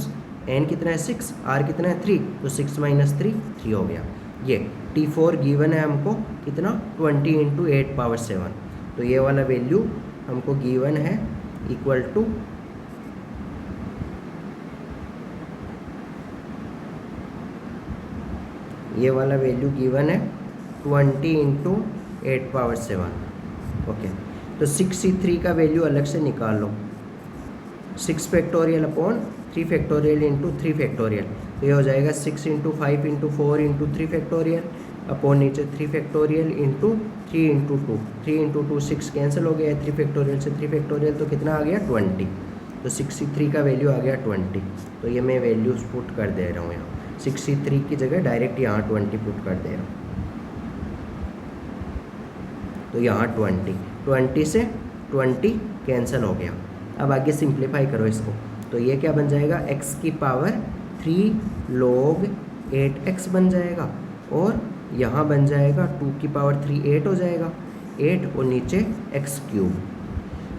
n कितना है 6, r कितना है 3, तो 6 - 3 3 हो गया। ये t4 गिवन है हमको कितना 20 × 8 पावर 7, तो ये वाला वैल्यू हमको गिवन है इक्वल टू ये वाला वैल्यू गिवन है 20 × 8 पावर 7। ओके, तो 63 का वैल्यू अलग से निकाल लो, 6 factorial upon 3 factorial into 3 factorial, तो ये हो जाएगा 6 × 5 × 4 × 3 फैक्टोरियल अपॉन नीचे 3 factorial into 3 into 2, 3 into 2 6 cancel हो गया, 3 फैक्टोरियल से 3 फैक्टोरियल तो कितना आ गया 20, तो 63 का वैल्यू आ गया 20। तो ये मैं वैल्यूज पुट कर दे रहा हूँ यहाँ, 63 की जगह डायरेक्ट यहाँ 20 पुट कर दे रहा हूँ। तो यहाँ 20 से 20 कैंसिल हो गया। अब आगे सिंप्लीफाई करो इसको, तो ये क्या बन जाएगा, x की पावर 3 log 8x बन जाएगा, और यहाँ बन जाएगा 2 की पावर 3 8 हो जाएगा, 8 और नीचे x क्यूब,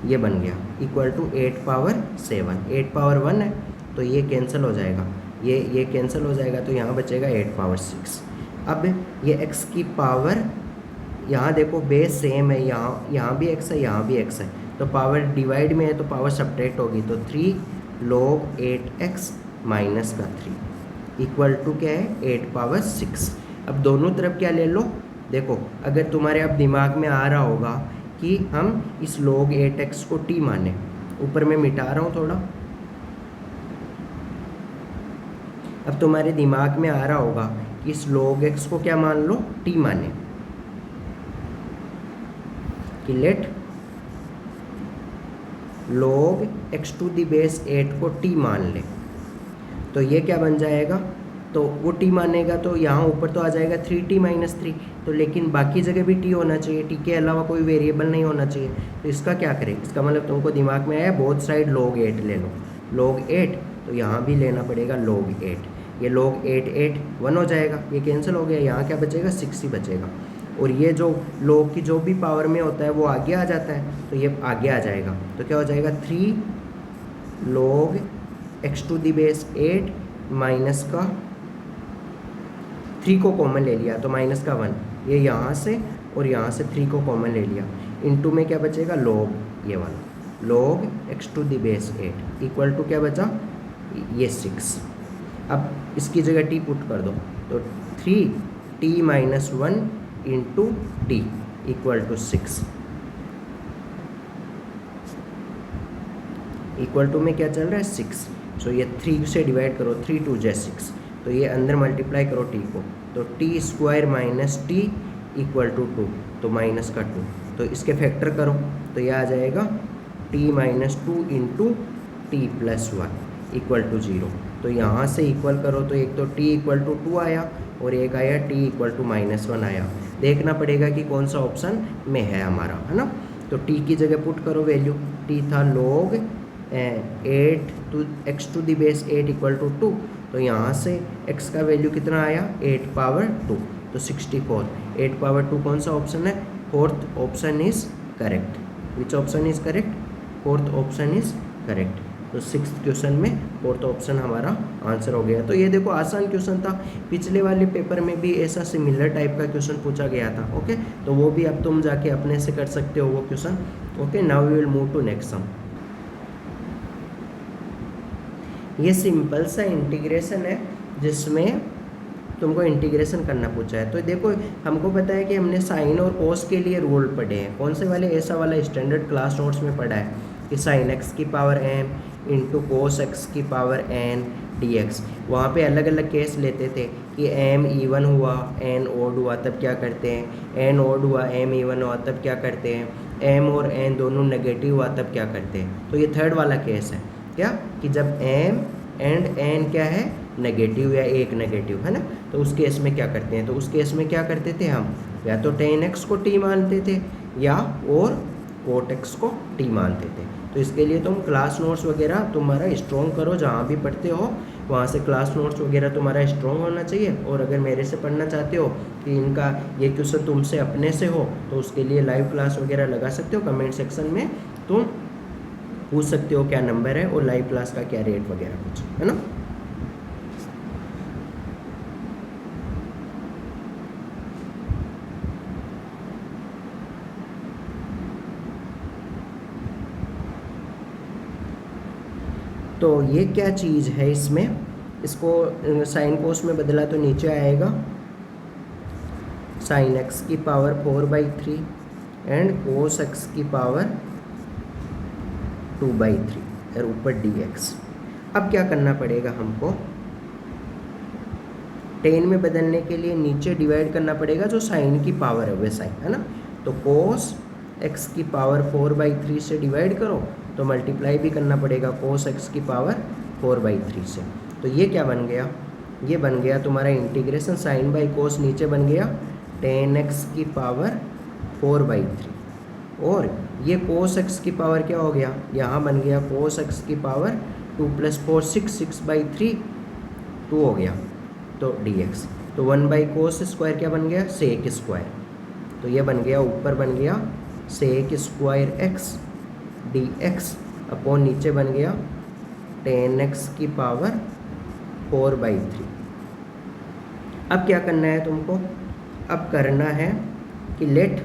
ये बन गया इक्वल टू 8 पावर 7, 8 पावर 1 है तो ये कैंसिल हो जाएगा, ये कैंसिल हो जाएगा, तो यहाँ बचेगा 8 पावर 6। अब ये x की पावर, यहाँ देखो बेस सेम है, यहाँ भी x है, यहाँ भी x है, तो पावर डिवाइड में है तो पावर सब्ट्रैक्ट होगी, तो 3 log 8x माइनस का 3 इक्वल टू क्या है 8 पावर 6। अब दोनों तरफ क्या ले लो, देखो अगर तुम्हारे अब दिमाग में आ रहा होगा कि हम इस log 8x को t माने, ऊपर मैं मिटा रहा हूँ थोड़ा, अब तुम्हारे दिमाग में आ रहा होगा कि इस log x को क्या मान लो, t माने, कि let log x to the base 8 को t मान ले, तो ये क्या बन जाएगा, तो वो t मानेगा तो यहाँ ऊपर तो आ जाएगा 3t माइनस 3, तो लेकिन बाकी जगह भी t होना चाहिए, t के अलावा कोई वेरिएबल नहीं होना चाहिए। तो इसका क्या करें, इसका मतलब तुमको दिमाग में आया बोथ साइड log 8 ले लो, log 8 तो यहाँ भी लेना पड़ेगा log 8, ये log 8 8 1 हो जाएगा, ये कैंसिल हो गया, यहाँ क्या बचेगा 6 ही बचेगा, और ये जो log की जो भी पावर में होता है वो आगे आ जाता है, तो ये आगे आ जाएगा, तो क्या हो जाएगा 3 log x to the base 8 minus का 3 को कॉमन ले लिया तो माइनस का 1, ये यहाँ से और यहाँ से 3 को कॉमन ले लिया, इनटू में क्या बचेगा log, ये वाला log x to the base 8 equal to क्या बचा, ये 6। अब इसकी जगह t पुट कर दो, तो 3t minus 1 into t equal to 6, equal to में क्या चल रहा है 6, सो ये 3 से डिवाइड करो, 3 2 जा 6, तो ये अंदर मल्टीप्लाई करो t को, तो t square minus t equal to 2, तो माइनस का 2, तो इसके फैक्टर करो तो ये आ जाएगा t minus 2 into t plus 1 equal to 0, तो यहाँ से इक्वल करो तो एक तो t इक्वल टू 2 आया और एक आया t इक्वल टू माइनस 1 आया, देखना पड़ेगा कि कौन सा ऑप्शन में है हमारा, है ना। तो t की जगह पुट करो वैल्यू, t था log 8 to x to the base 8 equal to 2, तो यहाँ से x का वैल्यू कितना आया 8 पावर 2, तो 64, 8 पावर 2 कौन सा ऑप्शन है, fourth option is correct, which option is correct, fourth option is correct. तो 6th क्वेश्चन में फोर्थ ऑप्शन हमारा आंसर हो गया। तो ये देखो आसान क्वेश्चन था, पिछले वाले पेपर में भी ऐसा सिमिलर टाइप का क्वेश्चन पूछा गया था। ओके, तो वो भी अब तुम जाके अपने से कर सकते हो वो question. Okay, now we will move to next sum. ये सिंपल सा इंटीग्रेशन है जिसमें तुमको इंटीग्रेशन करना पूछा है। तो देखो हमको पता है कि हमने साइन और कोस के लिए रूल पढ़े हैं, कौन से वाले, ऐसा वाला स्टैंडर्ड क्लास नोट्स में पढ़ा है कि साइन एक्स की power m into cos x की पावर n dx। वहाँ पे अलग अलग केस लेते थे कि m इवन हुआ n ओड हुआ तब क्या करते हैं, n ओड हुआ m इवन हुआ तब क्या करते हैं, m और n दोनों नेगेटिव हुआ तब क्या करते हैं। तो ये थर्ड वाला केस है क्या, कि जब m एंड n क्या है नेगेटिव या एक नेगेटिव, है ना, तो उस केस में क्या करते हैं, तो उस केस में क्या करते थे हम, या तो tan x को t मानते थे या और cot x को t मानते थे। तो इसके लिए तुम क्लास नोट्स वगैरह तुम्हारा स्ट्रॉन्ग करो, जहाँ भी पढ़ते हो वहाँ से क्लास नोट्स वगैरह तुम्हारा स्ट्रॉन्ग होना चाहिए। और अगर मेरे से पढ़ना चाहते हो कि इनका ये क्वेश्चन तुमसे अपने से हो तो उसके लिए लाइव क्लास वगैरह लगा सकते हो, कमेंट सेक्शन में तुम पूछ सकते हो क्या नंबर है और लाइव क्लास का क्या रेट वगैरह कुछ, है ना। तो ये क्या चीज़ है, इसमें इसको साइन कोस में बदला तो नीचे आएगा साइन एक्स की पावर 4/3 एंड कोस एक्स की पावर 2/3 और ऊपर dx। अब क्या करना पड़ेगा हमको, टेन में बदलने के लिए नीचे डिवाइड करना पड़ेगा जो साइन की पावर है वैसा ही, है ना। तो कोस एक्स की पावर 4/3 से डिवाइड करो तो मल्टीप्लाई भी करना पड़ेगा कोस एक्स की पावर 4/3 से। तो ये क्या बन गया, ये बन गया तुम्हारा इंटीग्रेशन साइन बाई कोस, नीचे बन गया टेन एक्स की पावर 4/3, और ये कोस एक्स की पावर क्या हो गया, यहाँ बन गया कोस एक्स की पावर 2 + 4 6/3 2 हो गया, तो dx। तो 1/cos स्क्वायर क्या बन गया, सेक स्क्वायर। तो ये बन गया, ऊपर बन गया sec square x dx upon नीचे बन गया टेन एक्स की पावर 4/3। अब क्या करना है तुमको, अब करना है कि let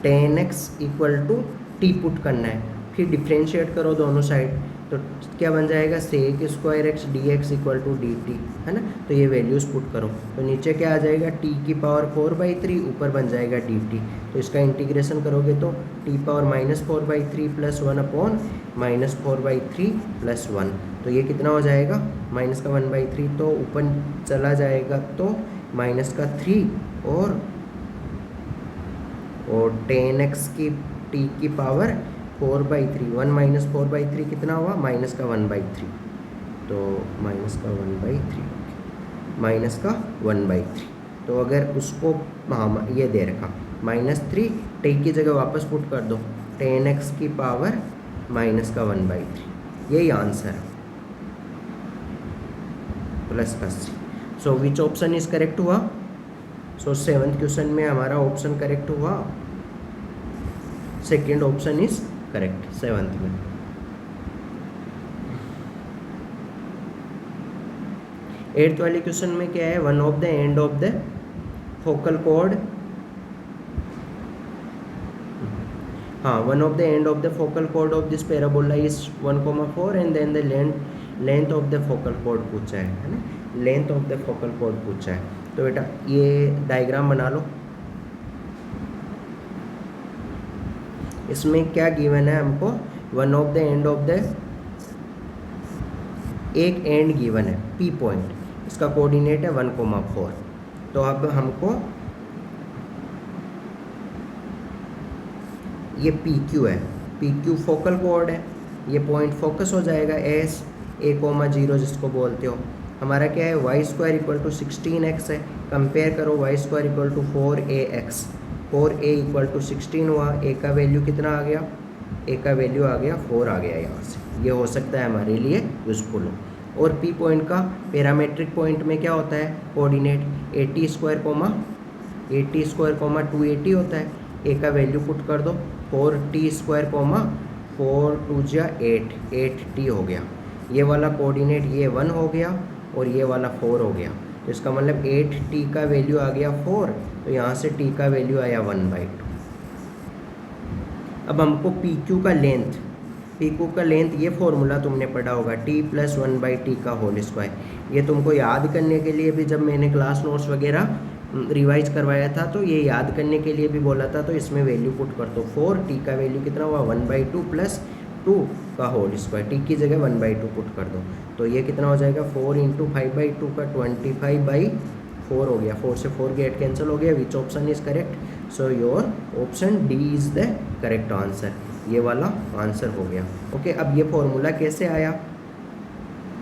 tan x equal to t put करना है, फिर डिफ्रेंशिएट करो दोनों साइड, तो क्या बन जाएगा sec square x dx equal to dt, है ना। तो ये वैल्यूज़ पुट करो तो नीचे क्या आ जाएगा t की पावर 4/3, ऊपर बन जाएगा dt। तो इसका इंटीग्रेशन करोगे तो t पावर -4/3 + 1 अपॉन -4/3 + 1, तो ये कितना हो जाएगा माइनस का 1/3, तो ऊपर चला जाएगा तो माइनस का 3 और 10x की t की पावर 4/3, 1 - 4/3 कितना हुआ माइनस का 1/3, तो माइनस का 1/3। तो अगर उसको हाँ ये दे रखा -3, टी की जगह वापस पुट कर दो 10x की पावर माइनस का 1/3, यही आंसर है +80। So which option is correct हुआ, सो 7th क्वेश्चन में हमारा ऑप्शन करेक्ट हुआ, second option is correct 7th में। एट्थ वाले क्वेश्चन में क्या है, one of the end of the focal chord, हाँ one of the end of the focal chord of this parabola is 1,4 and then the length of the focal chord पूछा है ना, length of the focal chord पूछा है। तो बेटा ये diagram बना लो, इसमें क्या गिवन है हमको, one of the end of the, एक एंड गिवन है P पॉइंट, इसका कोऑर्डिनेट है 1,4। तो अब हमको ये PQ है, PQ फोकल कॉर्ड है, ये पॉइंट फोकस हो जाएगा S A,0 जिसको बोलते हो। हमारा क्या है y² = 16x है, कंपेयर करो y² = 4ax, 4a = 16 हुआ, a का वैल्यू कितना आ गया, a का वैल्यू आ गया 4 आ गया यहाँ से, ये हो सकता है हमारे लिए यूजफुल हो। और P पॉइंट का पैरामेट्रिक पॉइंट में क्या होता है कोऑर्डिनेट, 80² 280 होता है, a का वैल्यू पुट कर दो 4t², 4 2 8, 8t हो गया, ये वाला कोऑर्डिनेट ये 1 हो गया और ये वाला 4 हो गया, तो इसका मतलब 8t का वैल्यू आ गया 4, तो यहाँ से t का वैल्यू आया 1/2। अब हमको PQ का लेंथ, PQ का लेंथ ये फॉर्मूला तुमने पढ़ा होगा t + 1/t का होल स्क्वायर, ये तुमको याद करने के लिए भी जब मैंने क्लास नोट्स वगैरह रिवाइज करवाया था तो ये याद करने के लिए भी बोला था, तो इसमें वैल्यू पुट कर दो 4, t का वैल्यू कितना हुआ 1/2 + 2 का होल स्क्वायर, t की जगह 1/2 पुट कर दो, तो ये कितना हो जाएगा 4 × 5/2 का 25/4 हो गया, 4 से 4 गेट कैंसिल हो गया। विच option is correct, so your option D is the correct answer, ये वाला आंसर हो गया। ओके, अब ये फॉर्मूला कैसे आया,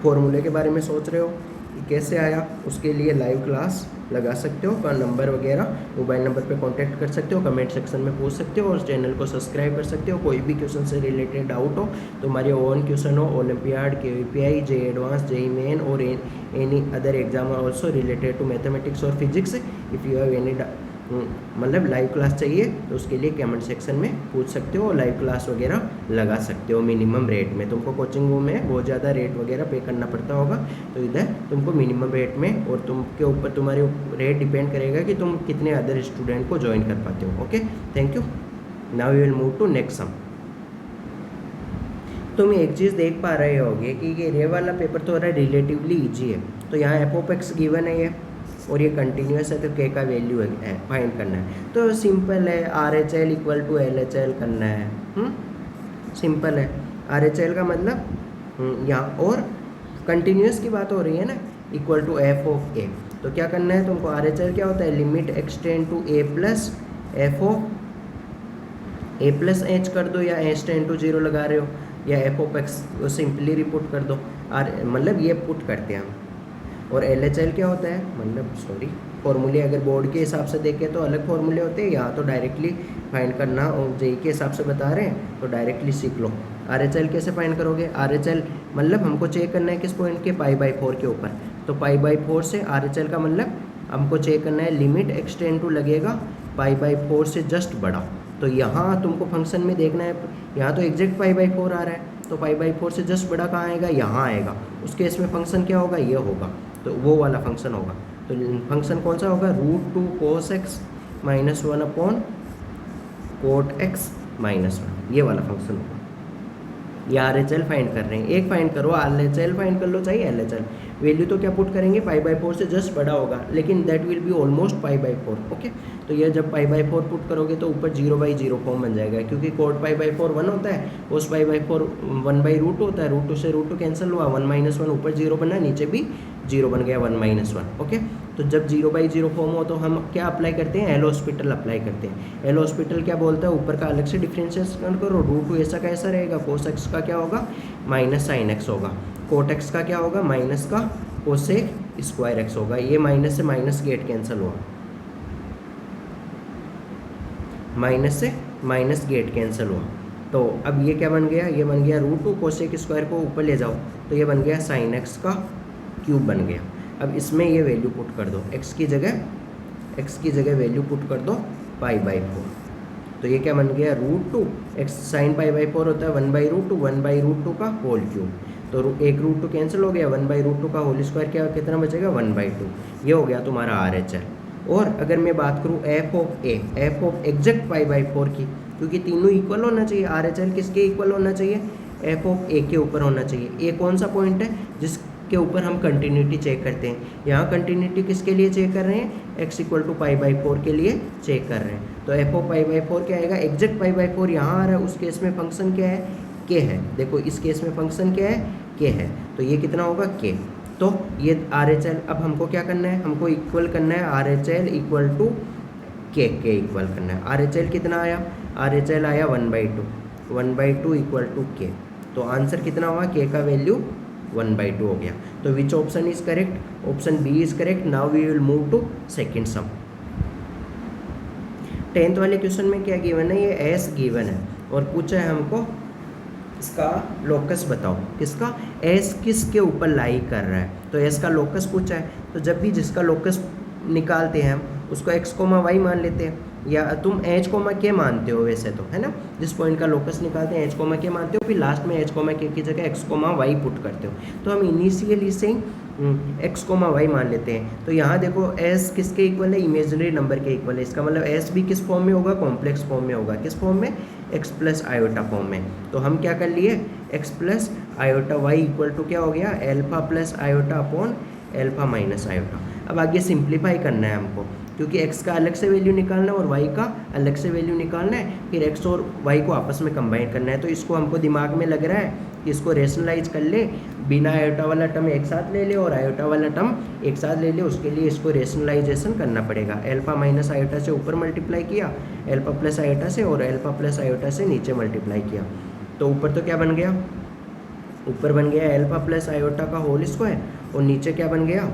फॉर्मूले के बारे में सोच रहे हो कि कैसे आया, उसके लिए लाइव क्लास लगा सकते हो, का नंबर वगैरह मोबाइल नंबर पे कांटेक्ट कर सकते हो, कमेंट सेक्शन में पूछ सकते हो, और चैनल को सब्सक्राइब कर सकते हो। कोई भी क्वेश्चन से रिलेटेड डाउट हो, तुम्हारे ओन क्वेश्चन हो, olympiad, KVPI, JEE advance, JEE main और any other exam are also related to mathematics और physics, if you have any मतलब लाइव क्लास चाहिए तो उसके लिए कमेंट सेक्शन में पूछ सकते हो, लाइव क्लास वगैरह लगा सकते हो मिनिमम रेट में। तुमको कोचिंग में बहुत ज़्यादा रेट वगैरह पे करना पड़ता होगा, तो इधर तुमको मिनिमम रेट में, और तुमके ऊपर तुम्हारे रेट डिपेंड करेगा कि तुम कितने अदर स्टूडेंट को ज्वाइन कर पाते हो। Okay, thank you. Now we will move to next sum. तुम एक चीज़ देख पा रहे होगे कि ये वाला पेपर थोड़ा रिलेटिवली ईजी है। तो यहाँ f(x) गिवन है ये, और ये कंटिन्यूस है, तो k का वैल्यू है फाइंड करना है। तो सिंपल है, RHL = LHL करना है, सिंपल है। RHL का मतलब यहाँ, और कंटिन्यूस की बात हो रही है ना, इक्वल टू एफ ऑफ ए। तो क्या करना है तुमको, आर एच एल क्या होता है, limit extend to A plus f of A plus H कर दो, या एच टेंड टू 0 लगा रहे हो, या एफ ऑफ एक्स सिंपली रिपुट कर दो, आर मतलब ये पुट करते हैं हम। और एल एच एल क्या होता है, मतलब सॉरी फॉर्मूले अगर बोर्ड के हिसाब से देखें तो अलग फॉर्मूले होते हैं, यहाँ तो डायरेक्टली फाइंड करना, और जेई के हिसाब से बता रहे हैं तो डायरेक्टली सीख लो। आर एच एल कैसे फाइंड करोगे, आर एच एल मतलब हमको चेक करना है किस पॉइंट के, π/4 के ऊपर, तो π/4 से आर एच एल का मतलब हमको चेक करना है लिमिट एक्सटेंड टू लगेगा π/4 से जस्ट बड़ा। तो यहाँ तुमको फंक्शन में देखना है, यहाँ तो एग्जैक्ट π/4 आ रहा है, तो π/4 से जस्ट बड़ा कहाँ आएगा, यहाँ आएगा, उसके इसमें फंक्शन क्या होगा, ये होगा, तो वो वाला फंक्शन होगा। तो फंक्शन कौन सा होगा, √2 cos x - 1 upon cot x - 1, ये वाला फंक्शन होगा। ये आर एच एल फाइंड कर रहे हैं, एक फाइंड करो, आर एच एल फाइंड कर लो चाहे एल एच एल। वैल्यू तो क्या पुट करेंगे, π/4 से जस्ट बड़ा होगा, लेकिन that will be almost π/4। Okay, तो ये जब π/4 पुट करोगे तो ऊपर 0/0 फॉर्म बन जाएगा, क्योंकि cot π/4 1 होता है, उस π/4 1/√2 होता है, √2 से √2 कैंसिल हुआ, 1 - 1 ऊपर 0 बना, नीचे भी 0 बन गया, 1 - 1। ओके, तो जब 0/0 फॉर्म हो तो हम क्या अप्लाई करते हैं, एल हॉस्पिटल अप्लाई करते हैं। एल हॉस्पिटल क्या बोलता है, ऊपर का अलग से डिफ्रेंशिएशन करो, √2 ऐसा का ऐसा रहेगा, cos x का क्या होगा, माइनस sin x होगा, cot x का क्या होगा, माइनस का कोसेक स्क्वायर x होगा, ये माइनस से माइनस गेट कैंसिल हुआ, माइनस से माइनस गेट कैंसिल हुआ। तो अब ये क्या बन गया, ये बन गया √2 कोसेक स्क्वायर को ऊपर ले जाओ तो ये बन गया sin x का क्यूब बन गया। अब इसमें ये वैल्यू पुट कर दो, x की जगह वैल्यू पुट कर दो π/4, तो ये क्या बन गया, √2 x sin π/4 होता है 1/√2, 1/√2 का होल क्यूब, तो एक √2 कैंसिल हो गया, 1/√2 का होल स्क्वायर क्या कितना बचेगा, 1/2। ये हो गया तुम्हारा आर एच एल। और अगर मैं बात करूँ एफ ऑफ एग्जैक्ट π/4 की, क्योंकि तीनों इक्वल होना चाहिए, आर एच एल किसके इक्वल होना चाहिए, एफ ऑफ ए के ऊपर होना चाहिए। ए कौन सा पॉइंट है जिसके ऊपर हम कंटिन्यूटी चेक करते हैं, यहाँ कंटिन्यूटी किसके लिए चेक कर रहे हैं, x = π/4 के लिए चेक कर रहे हैं। तो एफ ऑफ π/4 क्या आएगा, एग्जैक्ट π/4 यहाँ आ रहा है, उस केस में फंक्शन क्या है, k है। देखो इस केस में फंक्शन क्या है, k है, तो ये कितना होगा, k। तो ये आर एच एल, अब हमको क्या करना है, हमको इक्वल करना है R H L equal to k, k equal करना है। आर एच एल कितना आया, आर एच एल आया 1/2 इक्वल टू k, तो आंसर कितना हुआ, k का वैल्यू 1/2 हो गया। तो which option is correct, option B is correct. Now we will move to second sum. 10th वाले क्वेश्चन में क्या गिवन है, ये एस गिवन है और पूछा है हमको इसका लोकस बताओ, किसका, एस किसके ऊपर लाई कर रहा है, तो एस का लोकस पूछा है। तो जब भी जिसका लोकस निकालते हैं हम उसको x, y मान लेते हैं, या तुम h, k मानते हो वैसे तो, है ना, जिस पॉइंट का लोकस निकालते हैं h, k मानते हो, फिर लास्ट में h, k की जगह x, y पुट करते हो। तो हम इनिशियली से x, y मान लेते हैं। तो यहाँ देखो s किसके इक्वल है, इमेजिनरी नंबर के इक्वल है, इसका मतलब s भी किस फॉर्म में होगा, कॉम्प्लेक्स फॉर्म में होगा, किस फॉर्म में, x + आयोटा फॉर्म में। तो हम क्या कर लिए, x + iota y equal to क्या हो गया, alpha + iota upon alpha - iota. अब आगे सिंप्लीफाई करना है हमको, क्योंकि x का अलग से वैल्यू निकालना है और y का अलग से वैल्यू निकालना है, फिर x और y को आपस में कंबाइन करना है। तो इसको हमको दिमाग में लग रहा है कि इसको रेशनलाइज कर ले, बिना आयोटा वाला टर्म एक साथ ले ले और आयोटा वाला टर्म एक साथ ले ले, उसके लिए इसको रेशनलाइजेशन करना पड़ेगा। अल्फा - आयोटा से ऊपर मल्टीप्लाई किया, अल्फा + आयोटा से, और अल्फा + आयोटा से नीचे मल्टीप्लाई किया। तो ऊपर तो क्या बन गया, ऊपर बन गया अल्फा + आयोटा का होल स्क्वायर, और नीचे क्या बन गया,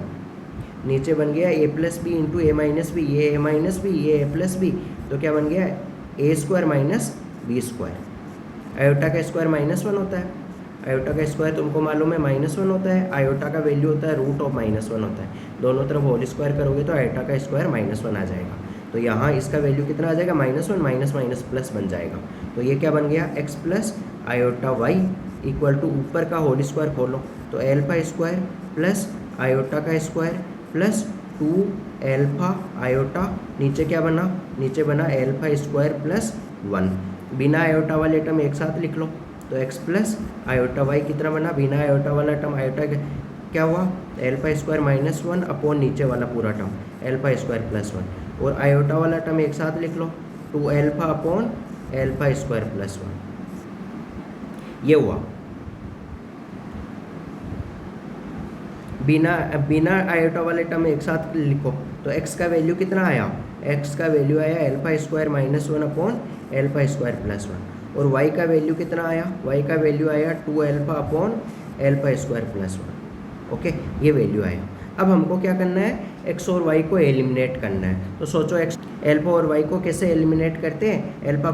नीचे बन गया a + b × a - b, ये a - b, ये a + b, तो क्या बन गया, a² - b²। आयोटा का स्क्वायर -1 होता है, आयोटा का स्क्वायर तुमको मालूम है -1 होता है, आयोटा का वैल्यू होता है √(-1) होता है। दोनों तरफ होल स्क्वायर करोगे तो आयोटा का स्क्वायर -1 आ जाएगा। तो यहाँ इसका वैल्यू कितना आ जाएगा, -1 - प्लस बन जाएगा। तो ये क्या बन गया, x + iota y equal to ऊपर का होल स्क्वायर खोलो तो α² प्लस आयोटा का स्क्वायर प्लस 2 अल्फा आयोटा, नीचे क्या बना, नीचे बना α² प्लस 1। बिना आयोटा वाले टर्म एक साथ लिख लो तो x + आयोटा y कितना बना, बिना आयोटा वाला टर्म, आयोटा क्या हुआ, α² - 1 अपॉन नीचे वाला पूरा टर्म α² प्लस 1, और आयोटा वाला टर्म एक साथ लिख लो 2 अल्फा अपॉन α² प्लस 1। ये हुआ। बिना बिना आयोटा वाले टर्म एक साथ लिखो तो x का वैल्यू कितना आया, x का वैल्यू आया alpha square minus one upon alpha square plus one. और y का वैल्यू कितना आया, y का वैल्यू आया 2 alpha upon alpha square plus one. Okay, ये वैल्यू आया। अब हमको क्या करना है, x और y को एलिमिनेट करना है। तो सोचो x एल्फा और y को कैसे एलिमिनेट करते हैं, एल्फा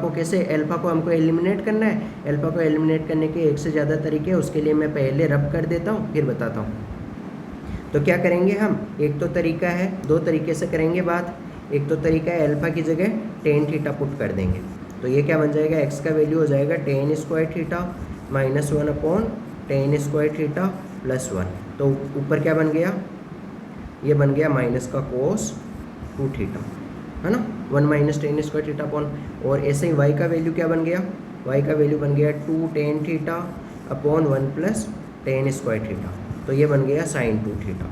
को हमको एलिमिनेट करना है। एल्फा को एलिमिनेट करने के एक से ज़्यादा तरीके हैं, उसके लिए मैं पहले रब कर देता हूँ फिर बताता हूँ। तो क्या करेंगे हम, एक तो तरीका है, दो तरीके से करेंगे बात। एक तो तरीका है अल्फा की जगह टेन थीटा पुट कर देंगे, तो ये क्या बन जाएगा, x का वैल्यू हो जाएगा ten square theta minus one upon ten square theta plus one. तो ऊपर क्या बन गया, ये बन गया माइनस का कोस 2 थीटा, है ना, 1 minus ten square theta upon. और ऐसे ही y का वैल्यू क्या बन गया, y का वैल्यू बन गया 2 tan theta upon 1 plus tan square theta. तो ये बन गया sine 2 theta.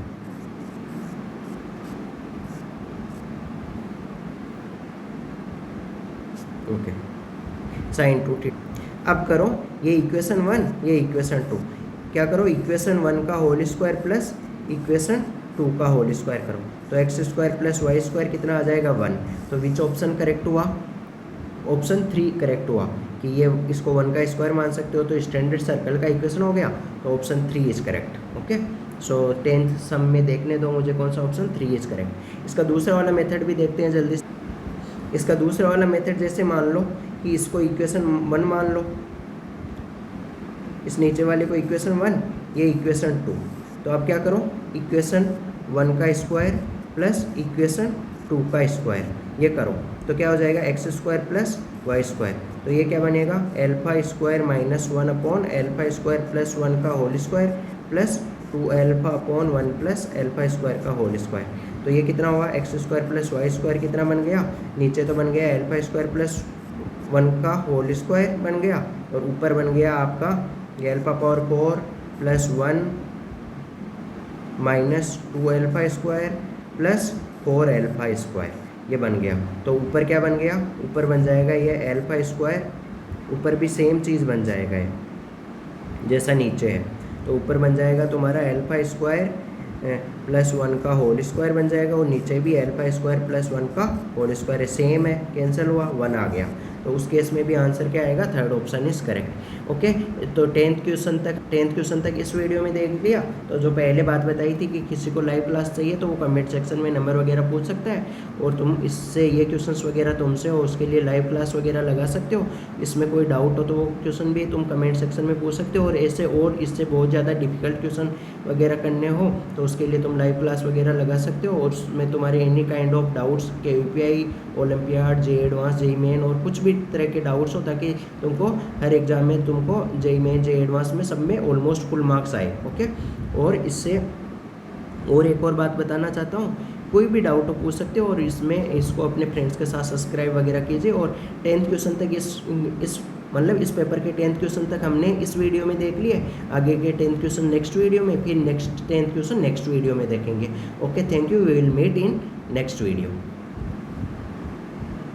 Okay, sine 2 theta. अब करो ये इक्वेशन 1, ये इक्वेशन 2, क्या करो, इक्वेशन 1 का होल स्क्वायर प्लस इक्वेशन 2 का होल स्क्वायर करो। तो x square plus Y square कितना आ जाएगा 1। तो विच ऑप्शन करेक्ट हुआ, ऑप्शन 3 करेक्ट हुआ कि ये इसको 1 का स्क्वायर मान सकते हो, तो स्टैंडर्ड सर्कल का इक्वेशन हो गया। तो option 3 is correct. Okay, so 10th सम में देखने दो मुझे कौन सा ऑप्शन 3 इज करेक्ट। इसका दूसरा वाला मेथड भी देखते हैं जल्दी से। इसका दूसरा वाला मेथड जैसे मान लो कि इसको इक्वेशन 1 मान लो, इस नीचे वाले को इक्वेशन 1, ये इक्वेशन 2। तो अब क्या करो, इक्वेशन 1 का स्क्वायर प्लस इक्वेशन 2 का स्क्वायर, ये करो तो क्या हो जाएगा, x square plus Y square. तो ये क्या बनेगा, alpha square minus 1 upon alpha square plus 1 का whole square plus 2 alpha upon 1 plus alpha square का होल स्क्वायर। तो ये कितना हुआ, x square plus Y square कितना बन गया, नीचे तो बन गया एल्फा स्क्वायर प्लस 1 का होल स्क्वायर बन गया, और ऊपर बन गया आपका alpha power 4 plus 1 minus 2 alpha square plus 4 alpha square, ये बन गया। तो ऊपर क्या बन गया, ऊपर बन जाएगा ये एल्फा स्क्वायर, ऊपर भी सेम चीज़ बन जाएगा ये जैसा नीचे है। तो ऊपर बन जाएगा तुम्हारा एल्फा स्क्वायर प्लस 1 का होल स्क्वायर बन जाएगा, और नीचे भी एल्फा स्क्वायर प्लस 1 का होल स्क्वायर है, सेम है, कैंसिल हुआ, 1 आ गया। तो उस केस में भी आंसर क्या आएगा, third option is correct. Okay, तो 10th क्वेश्चन तक इस वीडियो में देख लिया। तो जो पहले बात बताई थी कि किसी को लाइव क्लास चाहिए तो वो कमेंट सेक्शन में नंबर वगैरह पूछ सकता है, और तुम इससे ये क्वेश्चंस वगैरह तुमसे हो, उसके लिए लाइव क्लास वगैरह लगा सकते हो। इसमें कोई डाउट हो तो वो क्वेश्चन भी तुम कमेंट सेक्शन में पूछ सकते हो, और ऐसे और इससे बहुत ज़्यादा डिफिकल्ट क्वेश्चन वगैरह करने हो तो उसके लिए तुम लाइव क्लास वगैरह लगा सकते हो। और उसमें तुम्हारे any kind of doubts, KVPI, olympiad, JEE advance, JEE main और कुछ भी तरह के डाउट्स हो, ताकि तुमको हर एग्जाम में तुमको JEE मेन, JEE एडवांस में सब में ऑलमोस्ट फुल मार्क्स आए। ओके, और इससे और एक और बात बताना चाहता हूँ, कोई भी डाउट हो पूछ सकते हो, और इसमें इसको अपने फ्रेंड्स के साथ सब्सक्राइब वगैरह कीजिए। और 10th क्वेश्चन तक इस पेपर के 10th क्वेश्चन तक हमने इस वीडियो में देख लिए, आगे के 10th क्वेश्चन नेक्स्ट वीडियो में, फिर next 10th question next video में देखेंगे। Okay, thank you, we will meet in next video.